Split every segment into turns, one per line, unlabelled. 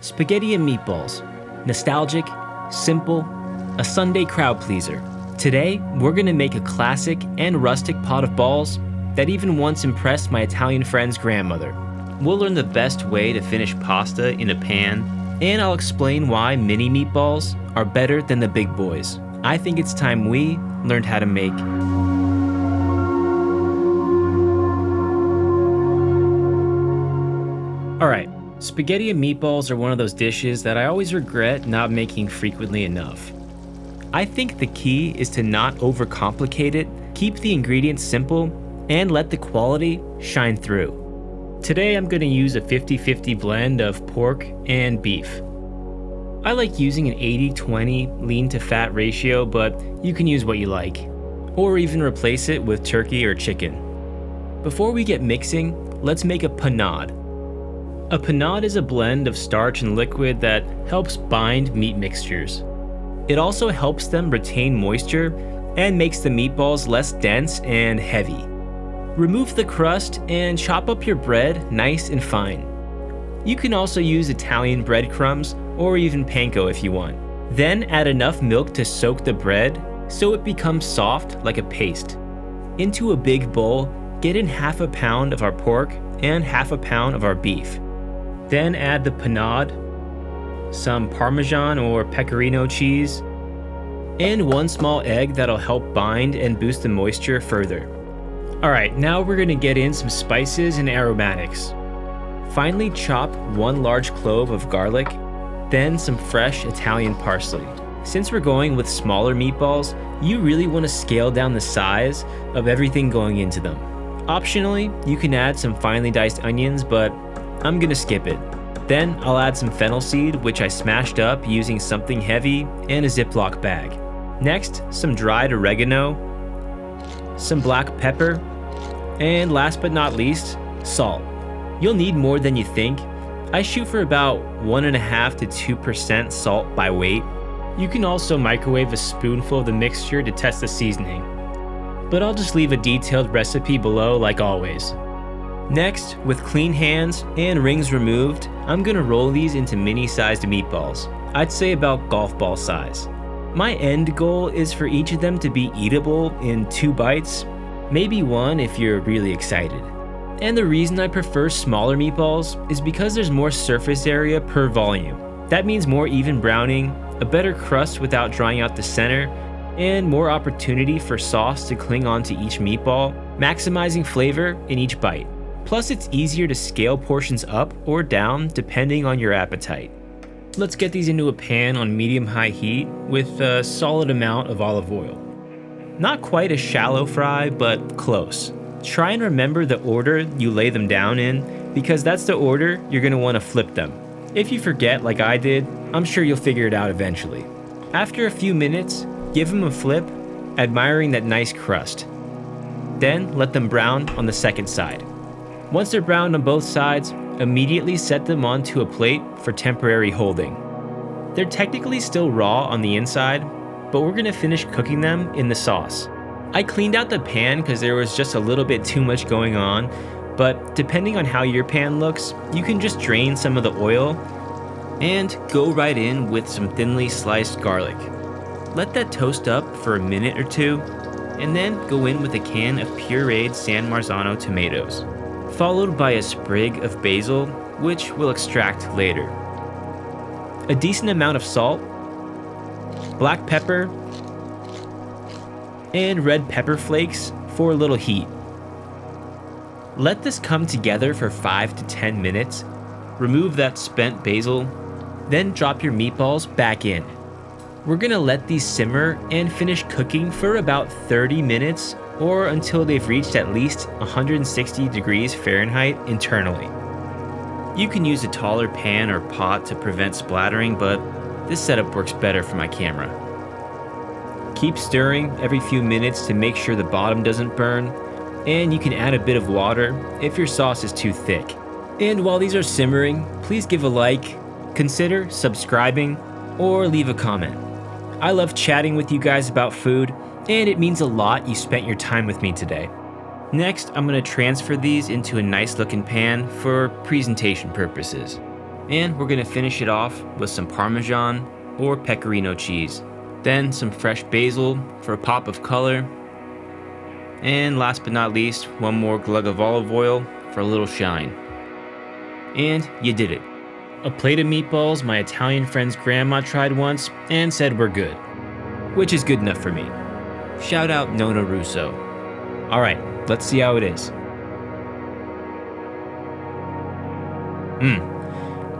Spaghetti and meatballs. Nostalgic, simple, a Sunday crowd pleaser. Today, we're gonna make a classic and rustic pot of balls that even once impressed my Italian friend's grandmother. We'll learn the best way to finish pasta in a pan, and I'll explain why mini meatballs are better than the big boys. I think it's time we learned how to make. Alright, spaghetti and meatballs are one of those dishes that I always regret not making frequently enough. I think the key is to not overcomplicate it, keep the ingredients simple, and let the quality shine through. Today I'm going to use a 50-50 blend of pork and beef. I like using an 80-20 lean to fat ratio, but you can use what you like, or even replace it with turkey or chicken. Before we get mixing, let's make a panade. A panade is a blend of starch and liquid that helps bind meat mixtures. It also helps them retain moisture and makes the meatballs less dense and heavy. Remove the crust and chop up your bread nice and fine. You can also use Italian breadcrumbs or even panko if you want. Then add enough milk to soak the bread so it becomes soft like a paste. Into a big bowl, get in half a pound of our pork and half a pound of our beef. Then add the panade, some Parmesan or Pecorino cheese, and one small egg that'll help bind and boost the moisture further. Alright, now we're gonna get in some spices and aromatics. Finally chop one large clove of garlic, then some fresh Italian parsley. Since we're going with smaller meatballs, you really want to scale down the size of everything going into them. Optionally, you can add some finely diced onions, but I'm gonna skip it. Then I'll add some fennel seed, which I smashed up using something heavy and a Ziploc bag. Next, some dried oregano, some black pepper, and last but not least, salt. You'll need more than you think. I shoot for about 1.5 to 2% salt by weight. You can also microwave a spoonful of the mixture to test the seasoning, but I'll just leave a detailed recipe below like always. Next, with clean hands and rings removed, I'm gonna roll these into mini-sized meatballs. I'd say about golf ball size. My end goal is for each of them to be eatable in 2 bites, maybe 1 if you're really excited. And the reason I prefer smaller meatballs is because there's more surface area per volume. That means more even browning, a better crust without drying out the center, and more opportunity for sauce to cling onto each meatball, maximizing flavor in each bite. Plus, it's easier to scale portions up or down depending on your appetite. Let's get these into a pan on medium-high heat with a solid amount of olive oil. Not quite a shallow fry, but close. Try and remember the order you lay them down in, because that's the order you're going to want to flip them. If you forget like I did, I'm sure you'll figure it out eventually. After a few minutes, give them a flip, admiring that nice crust. Then let them brown on the second side. Once they're browned on both sides, immediately set them onto a plate for temporary holding. They're technically still raw on the inside, but we're gonna finish cooking them in the sauce. I cleaned out the pan because there was just a little bit too much going on, but depending on how your pan looks, you can just drain some of the oil and go right in with some thinly sliced garlic. Let that toast up for a minute or 2, and then go in with a can of pureed San Marzano tomatoes, followed by a sprig of basil, which we'll extract later. A decent amount of salt, black pepper, and red pepper flakes for a little heat. Let this come together for 5 to 10 minutes. Remove that spent basil, then drop your meatballs back in. We're gonna let these simmer and finish cooking for about 30 minutes or until they've reached at least 160 degrees Fahrenheit internally. You can use a taller pan or pot to prevent splattering, but this setup works better for my camera. Keep stirring every few minutes to make sure the bottom doesn't burn, and you can add a bit of water if your sauce is too thick. And while these are simmering, please give a like, consider subscribing, or leave a comment. I love chatting with you guys about food, and it means a lot you spent your time with me today. Next, I'm going to transfer these into a nice looking pan for presentation purposes. And we're gonna finish it off with some Parmesan or Pecorino cheese. Then some fresh basil for a pop of color. And last but not least, one more glug of olive oil for a little shine. And you did it. A plate of meatballs my Italian friend's grandma tried once and said we're good. Which is good enough for me. Shout out Nona Russo. Alright, let's see how it is.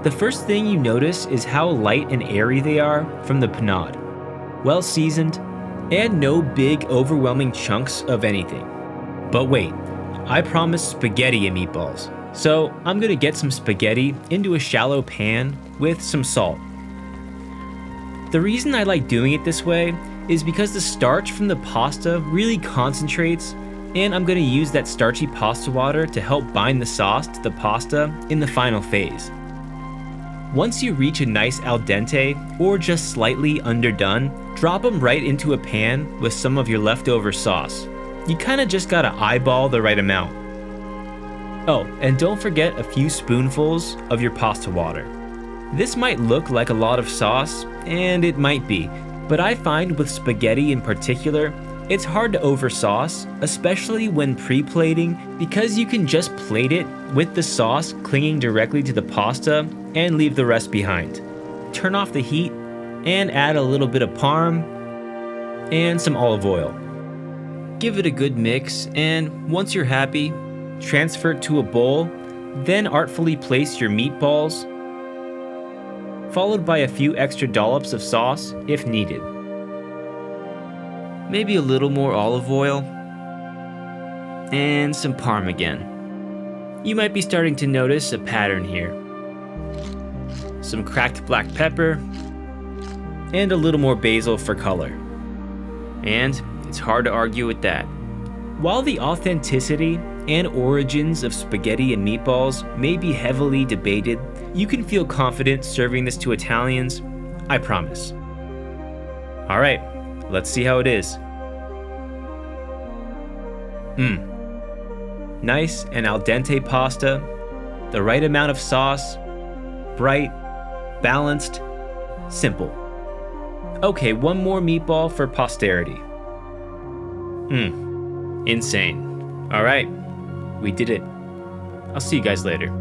The first thing you notice is how light and airy they are from the panade. Well seasoned, and no big overwhelming chunks of anything. But wait, I promised spaghetti and meatballs. So I'm gonna get some spaghetti into a shallow pan with some salt. The reason I like doing it this way is because the starch from the pasta really concentrates, and I'm gonna use that starchy pasta water to help bind the sauce to the pasta in the final phase. Once you reach a nice al dente or just slightly underdone, drop them right into a pan with some of your leftover sauce. You kinda just gotta eyeball the right amount. Oh, and don't forget a few spoonfuls of your pasta water. This might look like a lot of sauce, and it might be, but I find with spaghetti in particular, it's hard to oversauce, especially when pre-plating, because you can just plate it with the sauce clinging directly to the pasta and leave the rest behind. Turn off the heat and add a little bit of parm and some olive oil. Give it a good mix, and once you're happy, transfer it to a bowl, then artfully place your meatballs, followed by a few extra dollops of sauce if needed. Maybe a little more olive oil, and some parm again. You might be starting to notice a pattern here. Some cracked black pepper, and a little more basil for color. And it's hard to argue with that. While the authenticity and origins of spaghetti and meatballs may be heavily debated, you can feel confident serving this to Italians, I promise. Alright, let's see how it is. Nice and al dente pasta, the right amount of sauce, bright, balanced, simple. Okay, one more meatball for posterity. Insane. Alright, we did it. I'll see you guys later.